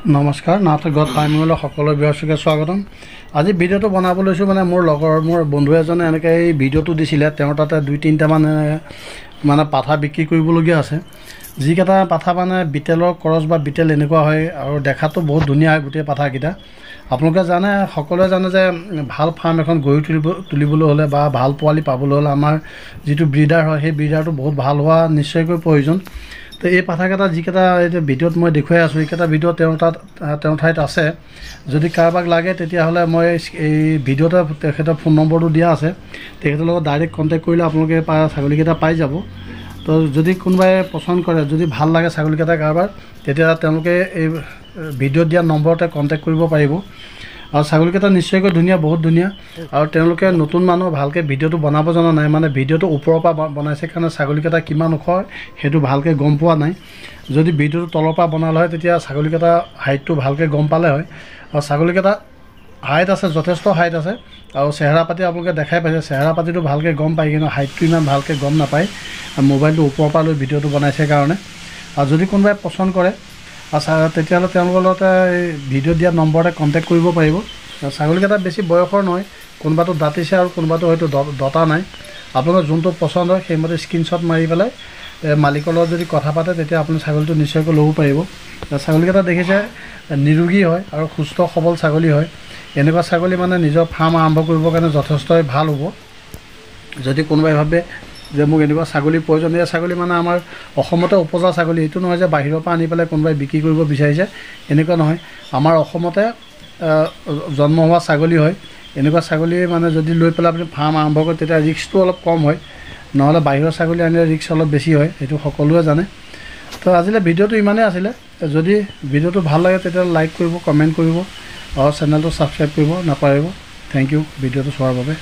নমস্কাৰ নাটক গত টাইমলৈ সকলো ব্যক্তিকে স্বাগতম। আজি ভিডিঅ'টো বনাব লৈছোঁ মানে মোৰ বন্ধু এজনে এনেকৈ এই ভিডিঅ'টো দিছিলে। তেওঁৰ তাতে 2-3টা মানে পাঠা বিক্ৰী কৰিবলগীয়া আছে। যিকেইটা পাঠা মানে বিটেলৰ ক্ৰছ বা বিটেল এনেকুৱা হয় আৰু দেখাতো বহুত ধুনীয়া হয় গোটেই পাঠাকেইটা। আপোনালোকে জানে, সকলোৱে জানে যে ভাল ফাৰ্ম এখন গঢ়ি তুলিবলৈ হ'লে বা ভাল পোৱালি পাবলৈ হ'লে আমাৰ যিটো ব্ৰিডাৰ হয় সেই ব্ৰিডাৰটো বহুত ভাল হোৱা নিশ্চয়কৈ প্ৰয়োজন। তো এই পাঠাকেইটা যিকেইটা এতিয়া ভিডিঅ'ত মই দেখুৱাই আছোঁ, এইকেইটা ভিডিঅ' তেওঁৰ ঠাইত আছে। যদি কাৰোবাক লাগে তেতিয়াহ'লে মই এই ভিডিঅ'তে তেখেতৰ ফোন নম্বৰটো দিয়া আছে। তেখেতৰ লগত ডাইৰেক্ট কণ্টেক্ট কৰিলে আপোনালোকে ছাগলীকেইটা পাই যাব। তো যদি কোনোবাই পচন্দ কৰে, যদি ভাল লাগে ছাগলীকেইটা কাৰোবাৰ, তেতিয়া তেওঁলোকে এই ভিডিঅ'ত দিয়া নম্বৰতে কণ্টেক্ট কৰিব পাৰিব। আৰু ছাগলীকেইটা নিশ্চয়কৈ ধুনীয়া, বহুত ধুনীয়া। আৰু তেওঁলোকে নতুন মানুহ, ভালকৈ ভিডিঅ'টো বনাব জনা নাই, মানে ভিডিঅ'টো ওপৰৰ পৰা বনাইছে কাৰণে ছাগলীকেইটা কিমান ওখ সেইটো ভালকৈ গম পোৱা নাই। যদি ভিডিঅ'টো তলৰ পৰা বনালে হয় তেতিয়া ছাগলীকেইটা হাইটটো ভালকৈ গম পালে হয়। আৰু ছাগলীকেইটা হাইট আছে, যথেষ্ট হাইট আছে। আৰু চেহেৰা পাতি আপোনালোকে দেখাই পাইছে, চেহেৰা পাতিটো ভালকৈ গম পায়, কিন্তু হাইটটো ইমান ভালকৈ গম নাপায়। মোবাইলটো ওপৰৰ পৰা লৈ ভিডিঅ'টো বনাইছে কাৰণে। আৰু যদি কোনোবাই পচন্দ কৰে তেতিয়াহ'লে তেওঁলোকৰ লগতে এই ভিডিঅ' দিয়া নম্বৰতে কণ্টেক্ট কৰিব পাৰিব। ছাগলীকেইটা বেছি বয়সৰ নহয়, কোনোবাটো দাঁতিছে আৰু কোনোবাটো হয়তো দতা নাই। আপোনাৰ যোনটো পচন্দ হয় সেইমতে স্ক্ৰীনশ্বট মাৰি পেলাই মালিকৰ লগত যদি কথা পাতে তেতিয়া আপুনি ছাগলীটো নিশ্চয়কৈ ল'ব পাৰিব। ছাগলীকেইটা দেখিছে নিৰোগী হয় আৰু সুস্থ সবল ছাগলী হয়। এনেকুৱা ছাগলী মানে নিজৰ ফাৰ্ম আৰম্ভ কৰিবৰ কাৰণে যথেষ্টই ভাল হ'ব। যদি কোনোবাই ভাবে যে মোক এনেকুৱা ছাগলীৰ প্ৰয়োজন, এই ছাগলী মানে আমাৰ অসমতে উপজা ছাগলী, এইটো নহয় যে বাহিৰৰ পৰা আনি পেলাই কোনোবাই বিক্ৰী কৰিব বিচাৰিছে, এনেকুৱা নহয়। আমাৰ অসমতে জন্ম হোৱা ছাগলী হয়। এনেকুৱা ছাগলী মানে যদি লৈ পেলাই আপুনি ফাৰ্ম আৰম্ভ কৰে তেতিয়া ৰিস্কটো অলপ কম হয়। নহ'লে বাহিৰৰ ছাগলী আনিলে ৰিস্ক অলপ বেছি হয়, সেইটো সকলোৱে জানে। তো আজিলৈ ভিডিঅ'টো ইমানেই আছিলে। যদি ভিডিঅ'টো ভাল লাগে তেতিয়াহ'লে লাইক কৰিব, কমেণ্ট কৰিব আৰু চেনেলটো ছাবস্ক্ৰাইব কৰিব নাপাহৰিব। থেংক ইউ ভিডিঅ'টো চোৱাৰ বাবে।